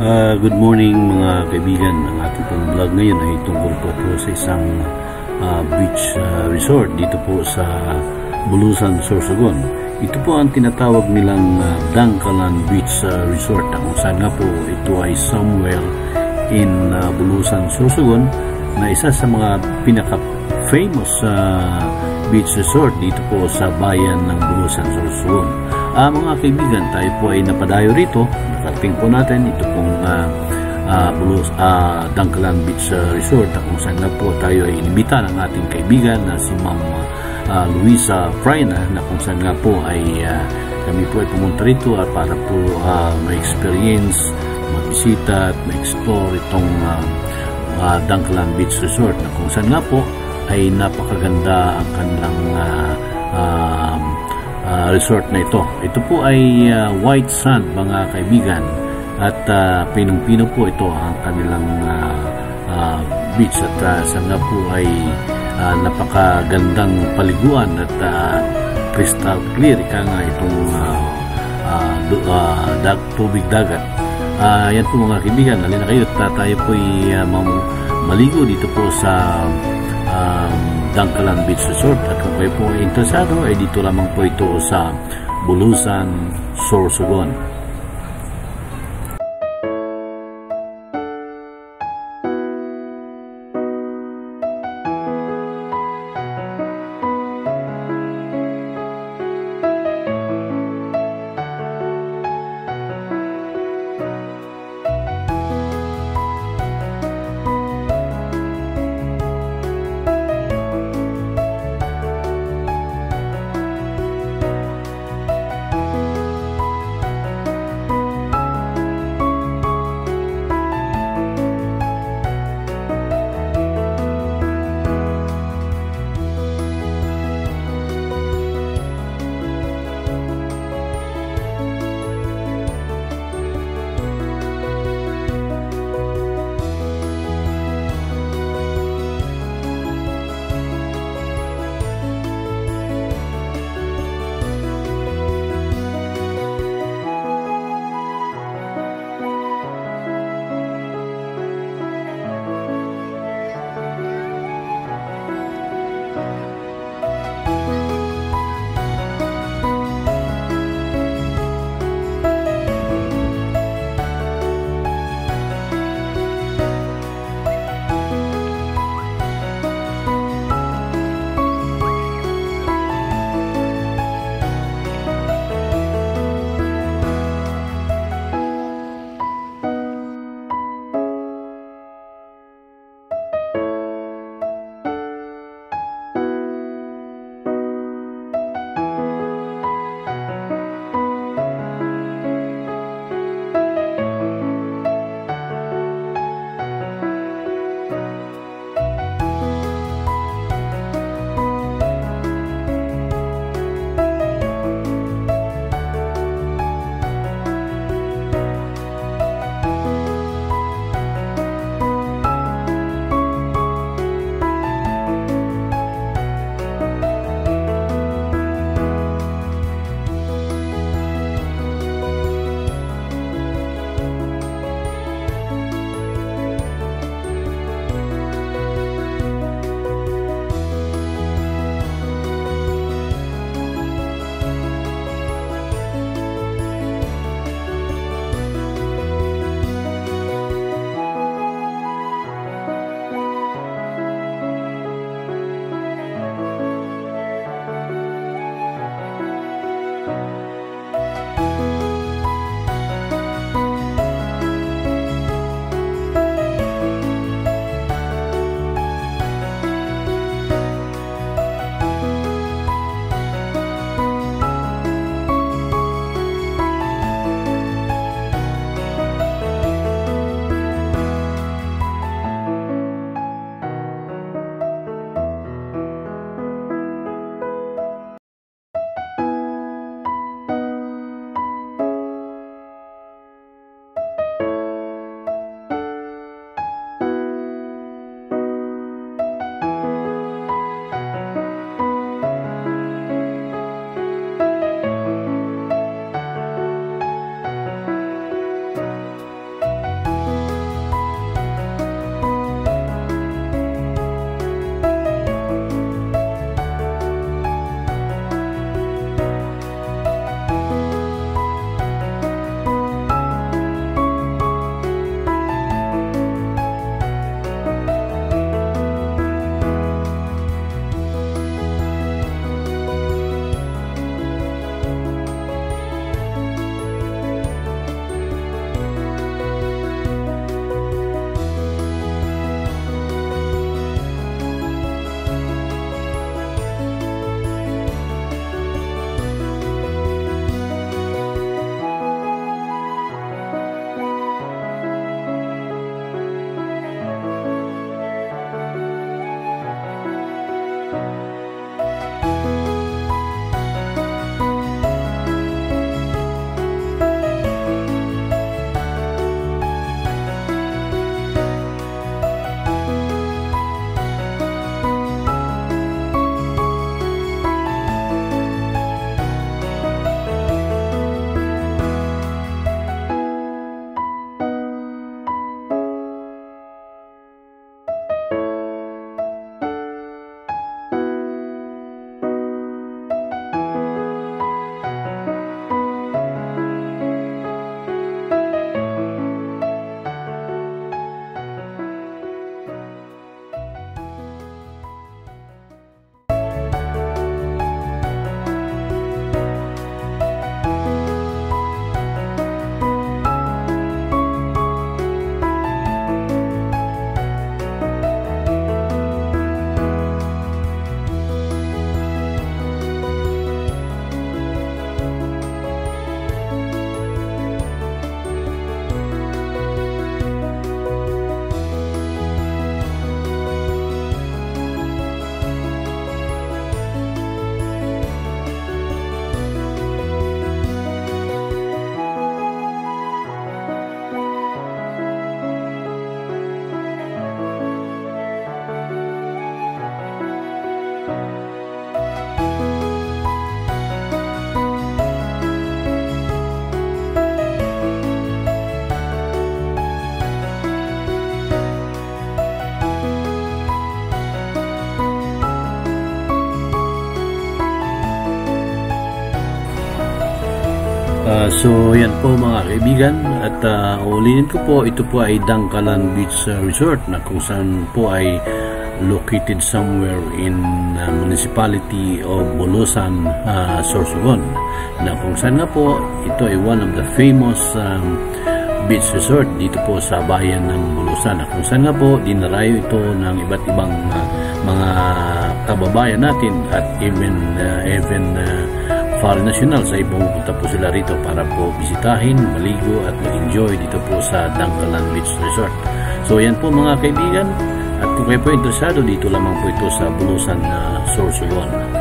Good morning mga kaibigan. Ang ating pong vlog ngayon ay tungkol po sa isang beach resort dito po sa Bulusan, Sorsogon. Ito po ang tinatawag nilang Dangkalan Beach Resort, kung saan nga po ito ay somewhere in Bulusan, Sorsogon, na isa sa mga pinaka-famous beach resort dito po sa bayan ng Bulusan, Sorsogon. Mga kaibigan, tayo po ay napadayo rito. Nakarating po natin ito pong Dangkalan Beach Resort, kung saan na po tayo ay inimbita ng ating kaibigan na si Ma'am Luisa Frayna, na kung saan nga po ay kami po ay pumunta rito para po ma-experience, magbisita at ma-explore itong Dangkalan Beach Resort, na kung saan nga po ay napakaganda ang kanilang resort na ito. Ito po ay white sand mga kaibigan, at pinong-pino po ito ang kanilang beach, at saan nga po ay napakagandang paliguan at crystal clear ika nga itong tubig dagat. Yan po mga kaibigan, halina kayo at tayo po ay maligo dito po sa Dangkalan Beach Resort, at kung kayo po ay interesado ay dito lamang po ito sa Bulusan, Sorsogon. So yan po mga kaibigan, at ulitin ko po, ito po ay Dangkalan Beach Resort na kung saan po ay located somewhere in municipality of Bulusan, Sorsogon, na kung saan nga po ito ay one of the famous beach resort dito po sa bayan ng Bulusan, na kung saan nga po dinarayo ito ng iba't ibang mga kababayan natin at even foreign nationals ay pumupunta po sila rito para po bisitahin, maligo at mag-enjoy dito po sa Dangkalan Beach Resort. So yan po mga kaibigan, at kung kayo po interesado, dito lamang po ito sa Bulusan, Sorsogon.